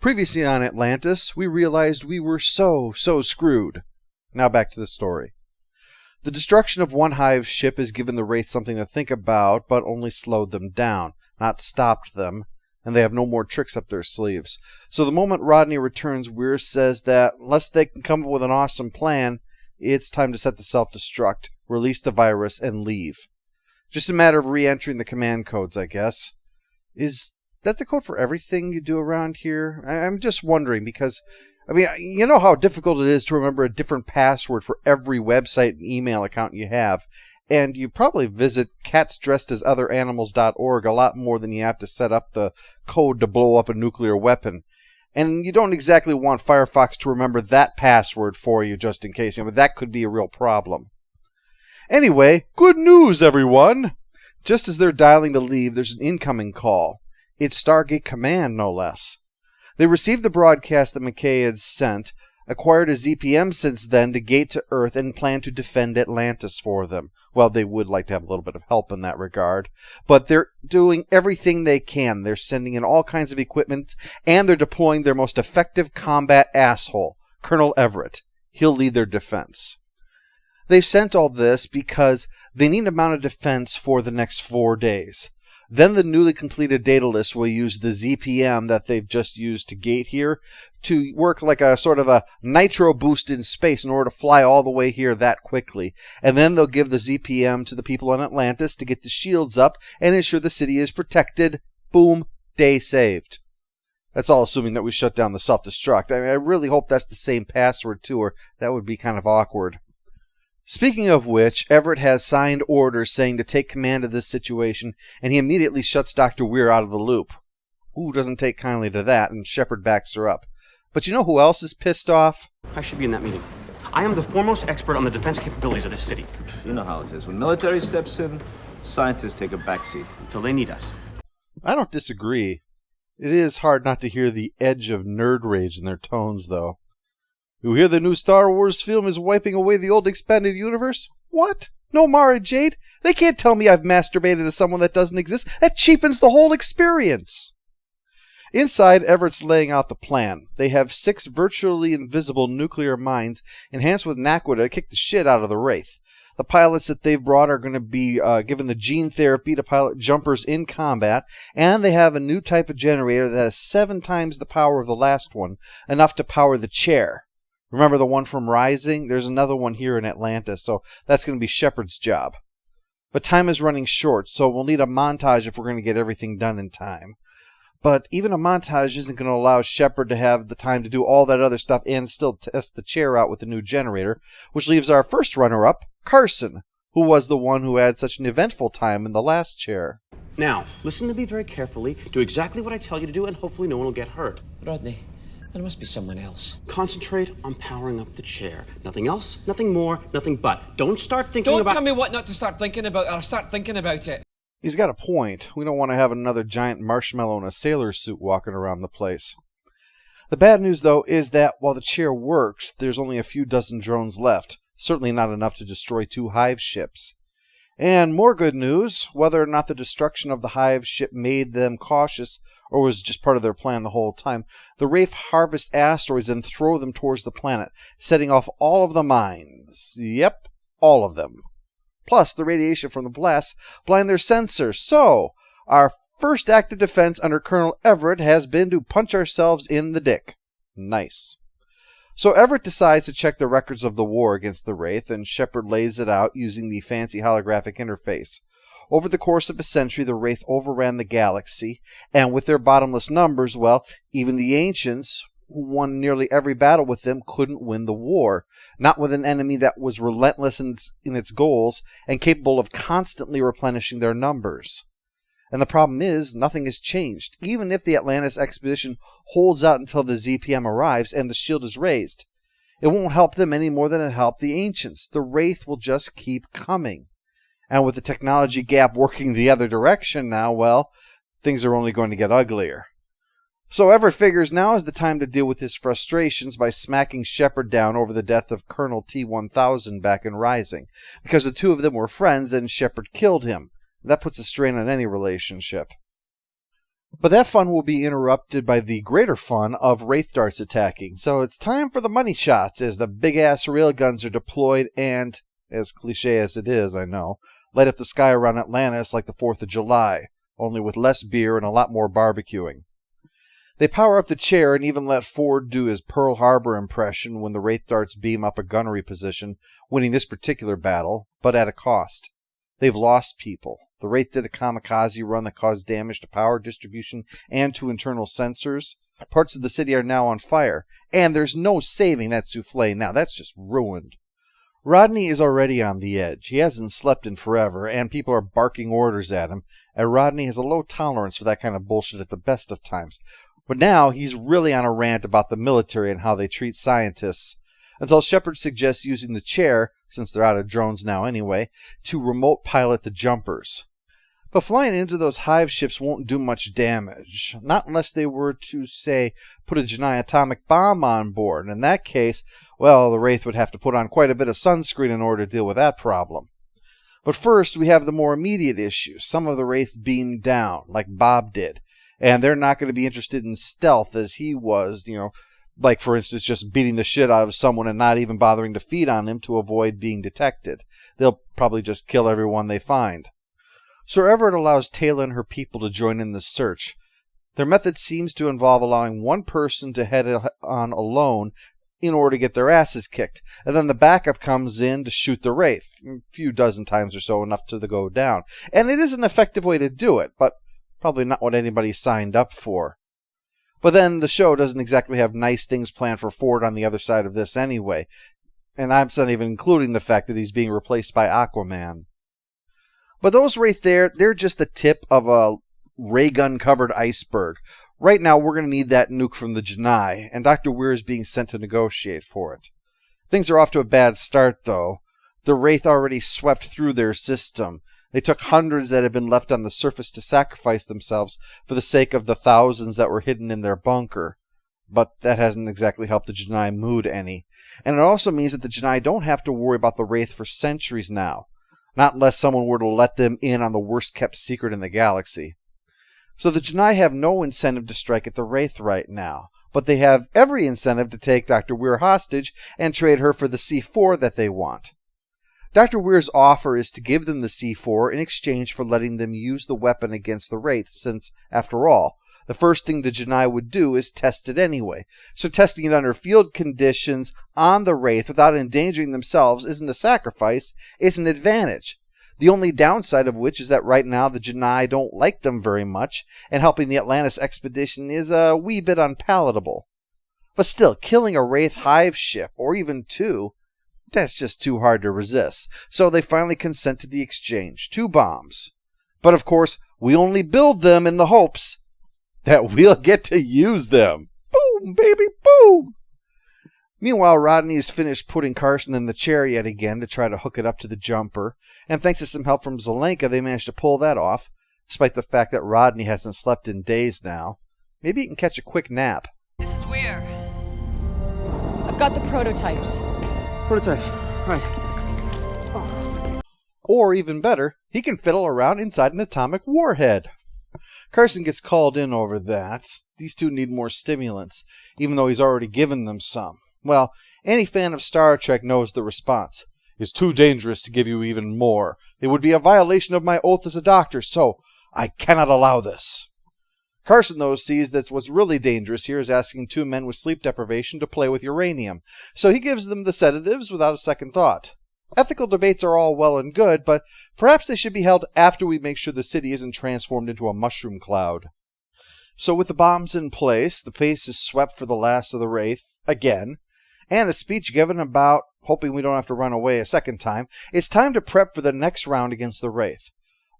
Previously on Atlantis, we realized we were so screwed. Now back to the story. The destruction of one Hive ship has given the Wraith something to think about, but only slowed them down, not stopped them, and they have no more tricks up their sleeves. So the moment Rodney returns, Weir says that unless they can come up with an awesome plan, it's time to set the self-destruct, release the virus, and leave. Just a matter of re-entering the command codes, I guess. Is that the code for everything you do around here? I'm just wondering, because, I mean, you know how difficult it is to remember a different password for every website and email account you have, and you probably visit catsdressedasotheranimals.org a lot more than you have to set up the code to blow up a nuclear weapon. And you don't exactly want Firefox to remember that password for you just in case. You know, that could be a real problem. Anyway, good news, everyone! Just as they're dialing to leave, there's an incoming call. It's Stargate Command, no less. They received the broadcast that McKay had sent, acquired a ZPM since then to gate to Earth, and plan to defend Atlantis for them. Well, they would like to have a little bit of help in that regard. But they're doing everything they can. They're sending in all kinds of equipment, and they're deploying their most effective combat asshole, Colonel Everett. He'll lead their defense. They've sent all this because they need a mount of defense for the next 4 days. Then the newly completed data list will use the ZPM that they've just used to gate here to work like a sort of a nitro boost in space in order to fly all the way here that quickly. And then they'll give the ZPM to the people on Atlantis to get the shields up and ensure the city is protected. Boom, day saved. That's all assuming that we shut down the self-destruct. I mean, I really hope that's the same password too, or that would be kind of awkward. Speaking of which, Everett has signed orders saying to take command of this situation, and he immediately shuts Dr. Weir out of the loop. Ooh, doesn't take kindly to that, and Shepard backs her up. But you know who else is pissed off? I should be in that meeting. I am the foremost expert on the defense capabilities of this city. You know how it is. When military steps in, scientists take a backseat. Until they need us. I don't disagree. It is hard not to hear the edge of nerd rage in their tones, though. You hear the new Star Wars film is wiping away the old expanded universe? What? No Mara Jade? They can't tell me I've masturbated to someone that doesn't exist. That cheapens the whole experience. Inside, Everett's laying out the plan. They have 6 virtually invisible nuclear mines enhanced with Nakwa to kick the shit out of the Wraith. The pilots that they've brought are going to be given the gene therapy to pilot jumpers in combat, and they have a new type of generator that has 7 times the power of the last one, enough to power the chair. Remember the one from Rising? There's another one here in Atlantis, so that's going to be Shepard's job. But time is running short, so we'll need a montage if we're going to get everything done in time. But even a montage isn't going to allow Shepard to have the time to do all that other stuff and still test the chair out with the new generator, which leaves our first runner-up, Carson, who was the one who had such an eventful time in the last chair. Now, listen to me very carefully, do exactly what I tell you to do, and hopefully no one will get hurt. Rodney, there must be someone else. Concentrate on powering up the chair. Nothing else, nothing more, nothing but. Don't start thinking about... Don't tell me what not to start thinking about, or I'll start thinking about it. He's got a point. We don't want to have another giant marshmallow in a sailor suit walking around the place. The bad news, though, is that while the chair works, there's only a few dozen drones left. Certainly not enough to destroy 2 Hive ships. And more good news, whether or not the destruction of the Hive ship made them cautious or was just part of their plan the whole time, the Wraith harvest asteroids and throw them towards the planet, setting off all of the mines. Yep, all of them. Plus, the radiation from the blasts blind their sensors. So, our first act of defense under Colonel Everett has been to punch ourselves in the dick. Nice. So Everett decides to check the records of the war against the Wraith, and Shepard lays it out using the fancy holographic interface. Over the course of a century, the Wraith overran the galaxy, and with their bottomless numbers, well, even the Ancients, who won nearly every battle with them, couldn't win the war. Not with an enemy that was relentless in its goals and capable of constantly replenishing their numbers. And the problem is, nothing has changed, even if the Atlantis expedition holds out until the ZPM arrives and the shield is raised. It won't help them any more than it helped the Ancients. The Wraith will just keep coming. And with the technology gap working the other direction now, well, things are only going to get uglier. So Everett figures now is the time to deal with his frustrations by smacking Shepard down over the death of Colonel T-1000 back in Rising. Because the two of them were friends and Shepard killed him. That puts a strain on any relationship. But that fun will be interrupted by the greater fun of Wraith darts attacking. So it's time for the money shots as the big-ass railguns are deployed and, as cliche as it is, I know, light up the sky around Atlantis like the 4th of July, only with less beer and a lot more barbecuing. They power up the chair and even let Ford do his Pearl Harbor impression when the Wraith darts beam up a gunnery position, winning this particular battle, but at a cost. They've lost people. The Wraith did a kamikaze run that caused damage to power distribution and to internal sensors. Parts of the city are now on fire, and there's no saving that souffle now. That's just ruined. Rodney is already on the edge. He hasn't slept in forever, and people are barking orders at him, and Rodney has a low tolerance for that kind of bullshit at the best of times. But now he's really on a rant about the military and how they treat scientists, until Shepard suggests using the chair, since they're out of drones now anyway, to remote pilot the jumpers. But flying into those hive ships won't do much damage, not unless they were to, say, put a Janai atomic bomb on board. In that case, well, the Wraith would have to put on quite a bit of sunscreen in order to deal with that problem. But first, we have the more immediate issues. Some of the Wraith beamed down, like Bob did, and they're not going to be interested in stealth as he was, like, for instance, just beating the shit out of someone and not even bothering to feed on him to avoid being detected. They'll probably just kill everyone they find. So Everett allows Taylor and her people to join in the search. Their method seems to involve allowing one person to head on alone in order to get their asses kicked, and then the backup comes in to shoot the Wraith, a few dozen times or so, enough to go down. And it is an effective way to do it, but probably not what anybody signed up for. But then the show doesn't exactly have nice things planned for Ford on the other side of this anyway, and I'm not even including the fact that he's being replaced by Aquaman. But those right there, they're just the tip of a ray gun-covered iceberg. Right now, we're going to need that nuke from the Janai, and Dr. Weir is being sent to negotiate for it. Things are off to a bad start, though. The Wraith already swept through their system. They took hundreds that had been left on the surface to sacrifice themselves for the sake of the thousands that were hidden in their bunker. But that hasn't exactly helped the Janai mood any. And it also means that the Janai don't have to worry about the Wraith for centuries now. Not unless someone were to let them in on the worst-kept secret in the galaxy. So the Janai have no incentive to strike at the Wraith right now, but they have every incentive to take Dr. Weir hostage and trade her for the C4 that they want. Dr. Weir's offer is to give them the C4 in exchange for letting them use the weapon against the Wraith, since, after all, the first thing the Janai would do is test it anyway. So testing it under field conditions on the Wraith without endangering themselves isn't a sacrifice, it's an advantage. The only downside of which is that right now the Janai don't like them very much, and helping the Atlantis expedition is a wee bit unpalatable. But still, killing a Wraith hive ship, or even two, that's just too hard to resist. So they finally consent to the exchange, 2 bombs. But of course, we only build them in the hopes that we'll get to use them. Boom, baby, boom! Meanwhile, Rodney has finished putting Carson in the chair yet again to try to hook it up to the jumper, and thanks to some help from Zelenka, they managed to pull that off, despite the fact that Rodney hasn't slept in days now. Maybe he can catch a quick nap. This is Weir. I've got the prototypes. Prototype. Right. Or, even better, he can fiddle around inside an atomic warhead. Carson gets called in over that. These two need more stimulants, even though he's already given them some. Well, any fan of Star Trek knows the response. It's too dangerous to give you even more. It would be a violation of my oath as a doctor, so I cannot allow this. Carson, though, sees that what's really dangerous here is asking 2 men with sleep deprivation to play with uranium, so he gives them the sedatives without a second thought. Ethical debates are all well and good, but perhaps they should be held after we make sure the city isn't transformed into a mushroom cloud. So with the bombs in place, the pace is swept for the last of the Wraith, again, and a speech given about, hoping we don't have to run away a second time, it's time to prep for the next round against the Wraith.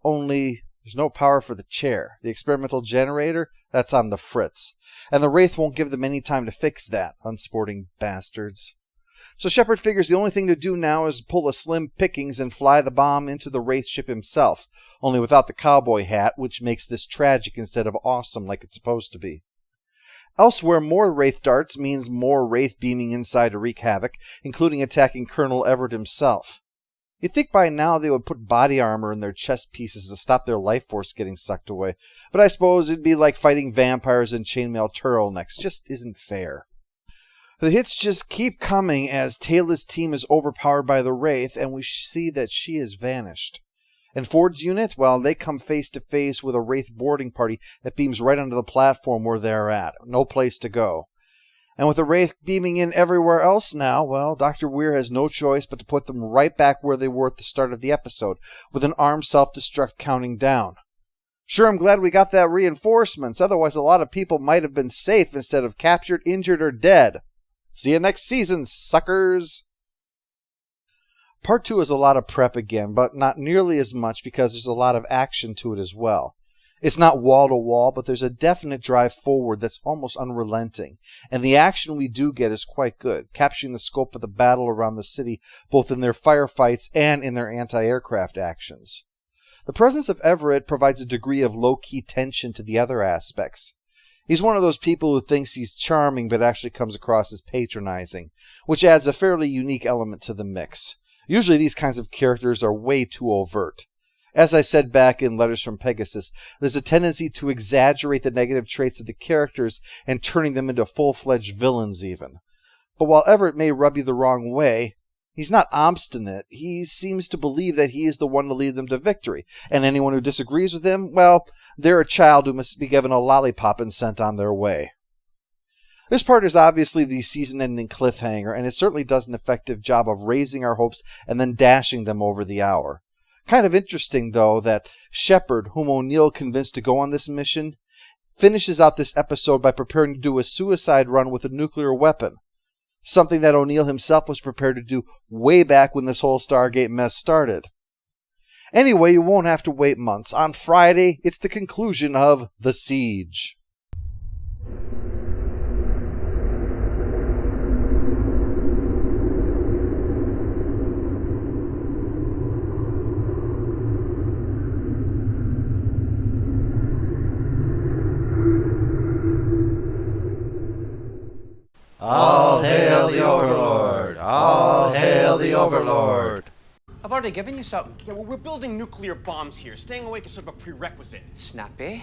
Only there's no power for the chair. The experimental generator, that's on the fritz. And the Wraith won't give them any time to fix that, unsporting bastards. So Shepard figures the only thing to do now is pull a slim pickings and fly the bomb into the Wraith ship himself, only without the cowboy hat, which makes this tragic instead of awesome like it's supposed to be. Elsewhere, more Wraith darts means more Wraith beaming inside to wreak havoc, including attacking Colonel Everett himself. You'd think by now they would put body armor in their chest pieces to stop their life force getting sucked away, but I suppose it'd be like fighting vampires in chainmail turtlenecks. Just isn't fair. The hits just keep coming as Taylor's team is overpowered by the Wraith, and we see that she has vanished. And Ford's unit, well, they come face to face with a Wraith boarding party that beams right onto the platform where they're at. No place to go. And with the Wraith beaming in everywhere else now, well, Dr. Weir has no choice but to put them right back where they were at the start of the episode, with an armed self-destruct counting down. Sure, I'm glad we got that reinforcements, otherwise a lot of people might have been safe instead of captured, injured, or dead. See you next season, suckers! Part 2 is a lot of prep again, but not nearly as much because there's a lot of action to it as well. It's not wall-to-wall, but there's a definite drive forward that's almost unrelenting, and the action we do get is quite good, capturing the scope of the battle around the city, both in their firefights and in their anti-aircraft actions. The presence of Everett provides a degree of low-key tension to the other aspects. He's one of those people who thinks he's charming but actually comes across as patronizing, which adds a fairly unique element to the mix. Usually these kinds of characters are way too overt. As I said back in Letters from Pegasus, there's a tendency to exaggerate the negative traits of the characters and turning them into full-fledged villains even. But while Everett may rub you the wrong way, he's not obstinate. He seems to believe that he is the one to lead them to victory, and anyone who disagrees with him, well, they're a child who must be given a lollipop and sent on their way. This part is obviously the season-ending cliffhanger, and it certainly does an effective job of raising our hopes and then dashing them over the hour. Kind of interesting, though, that Shepard, whom O'Neill convinced to go on this mission, finishes out this episode by preparing to do a suicide run with a nuclear weapon. Something that O'Neill himself was prepared to do way back when this whole Stargate mess started. Anyway, you won't have to wait months. On Friday, it's the conclusion of The Siege. All hail the Overlord! All hail the Overlord! I've already given you something. Yeah, well, we're building nuclear bombs here. Staying awake is sort of a prerequisite. Snappy.